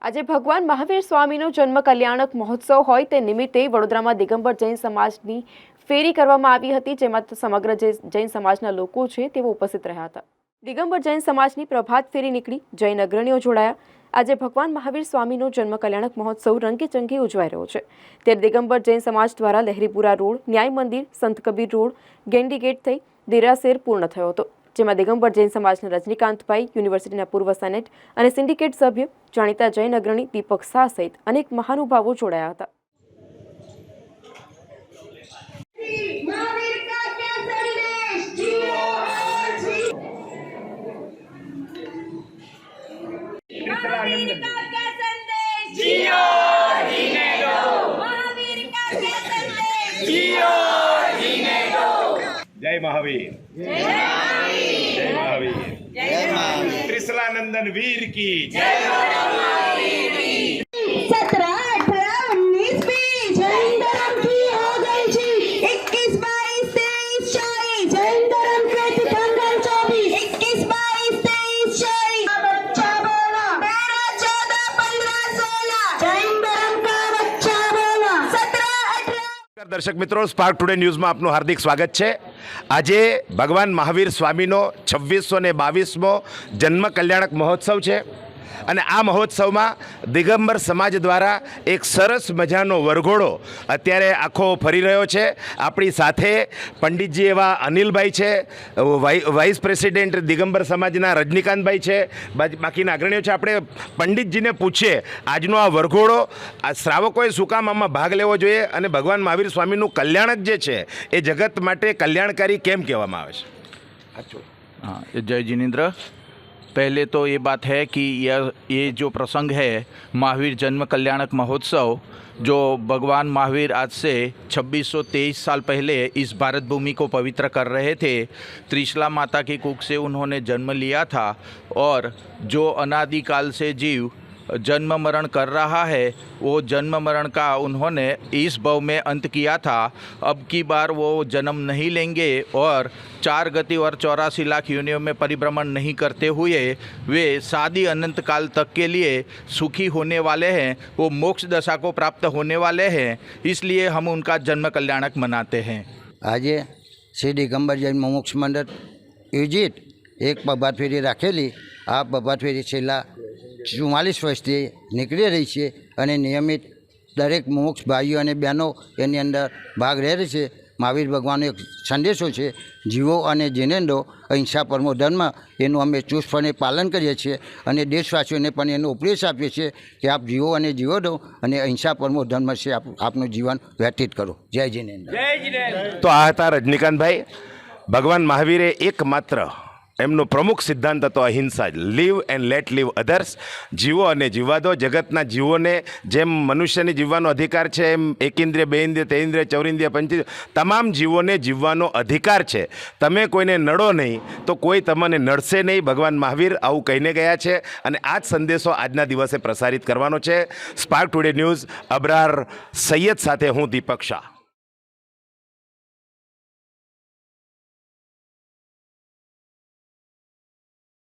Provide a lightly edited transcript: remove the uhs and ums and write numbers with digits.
આજે ભગવાન મહાવીર સ્વામીનો જન્મ કલ્યાણક મહોત્સવ હોય તે નિમિત્તે વડોદરામાં દિગંબર જૈન સમાજની ફેરી કરવામાં આવી હતી, જેમાં સમગ્ર જૈન સમાજના લોકો છે તેઓ ઉપસ્થિત રહ્યા હતા। દિગંબર જૈન સમાજની પ્રભાત ફેરી નીકળી, જૈન અગ્રણીઓ જોડાયા। આજે ભગવાન મહાવીર સ્વામીનો જન્મ કલ્યાણક મહોત્સવ રંગેચંગે ઉજવાઈ રહ્યો છે, ત્યારે દિગંબર જૈન સમાજ દ્વારા લહેરીપુરા રોડ, ન્યાય મંદિર, સંત કબીર રોડ, ગેંડી ગેટ થઈ દેરાસર પૂર્ણ થયો હતો, જેમાં દિગંબર જૈન સમાજના રજનીકાંતભાઈ, યુનિવર્સિટીના પૂર્વ સેનેટ અને સિન્ડિકેટ સભ્ય, જાણીતા જૈન અગ્રણી દીપક શાહ સહિત અનેક મહાનુભાવો જોડાયા હતા। जय महावीर, जय महावीर, जय महावीर। त्रिशलानंदन वीर की जय। 17, 18, 19, 20 जैन धर्म की हो गई जी। 21, 22, 23, 24 जैन धर्म के तीर्थंकर 24। 21, 22, 23, 24 बच्चा बोला 13, 14, 15, 16 जैन धर्म का बच्चा बोला 17, 18। दर्शक मित्रों, स्पार्क टुडे न्यूज़ में आपનું हार्दिक स्वागत છે। આજે ભગવાન મહાવીર સ્વામીનો 2622મો જન્મ કલ્યાણક મહોત્સવ છે અને આ મહોત્સવમાં દિગંબર સમાજ દ્વારા એક સરસ મજાનો વરઘોડો અત્યારે આખો ફરી રહ્યો છે। આપણી સાથે પંડિતજી એવા અનિલભાઈ છે, વાઇસ પ્રેસિડેન્ટ દિગંબર સમાજના રજનીકાંતભાઈ છે, બાકીના અગ્રણીઓ છે। આપણે પંડિતજીને પૂછીએ આજનો આ વરઘોડો આ શ્રાવકોએ શું કામ આમાં ભાગ લેવો જોઈએ અને ભગવાન મહાવીર સ્વામીનું કલ્યાણક જે છે એ જગત માટે કલ્યાણકારી કેમ કહેવામાં આવે છે? हाँ, जय जिनेन्द्र। पहले तो ये बात है कि ये जो प्रसंग है महावीर जन्म कल्याणक महोत्सव, जो भगवान महावीर आज से 2623 साल पहले इस भारत भूमि को पवित्र कर रहे थे। त्रिशला माता की कुख से उन्होंने जन्म लिया था और जो अनादिकाल से जीव जन्म मरण कर रहा है वो जन्म मरण का उन्होंने इस भव में अंत किया था। अब की बार वो जन्म नहीं लेंगे और 4 गति और 84 लाख योनियों में परिभ्रमण नहीं करते हुए वे सादी अनंत काल तक के लिए सुखी होने वाले हैं, वो मोक्ष दशा को प्राप्त होने वाले हैं, इसलिए हम उनका जन्म कल्याणक मनाते हैं। आज श्री दिगंबर जैन मोक्ष मंडल योजित एक प्रभात फेरी राखेली। आ प्रभात फेरी छेल्ला 44 વર્ષથી નીકળી રહી છે અને નિયમિત દરેક મોક્ષ ભાઈઓ અને બહેનો એની અંદર ભાગ રહે છે। મહાવીર ભગવાનનો એક સંદેશો છે, જીવો અને જીનેન્દ્રો અહિંસા પરમો ધર્મ, એનું અમે ચુસ્તપણે પાલન કરીએ છીએ અને દેશવાસીઓને પણ એનો ઉપદેશ આપીએ છીએ કે આપ જીવો અને જીવો દો અને અહિંસા પરમો ધર્મ છે, આપનું જીવન વ્યતીત કરો। જય જીનેન્દ્ર। તો આ હતા રજનીકાંતભાઈ। ભગવાન મહાવીરે એકમાત્ર એમનો પ્રમુખ સિદ્ધાંત હતો અહિંસા, live and let live others, જીવો અને જીવવા દો। જગતના જીવોને જેમ મનુષ્યને જીવવાનો અધિકાર છે એમ એકેન્દ્રિય, બેઇન્દ્રિય, તેઇન્દ્રિય, ચૌરિન્દ્રિય, પંચેન્દ્રિય તમામ જીવોને જીવવાનો અધિકાર છે। તમે કોઈને નડો નહીં તો કોઈ તમને નડશે નહીં, ભગવાન મહાવીર આવું કહીને ગયા છે અને આ જ સંદેશો આજના દિવસે પ્રસારિત કરવાનો છે। Spark today news Abrar Syed સાથે હું દીપક શાહ।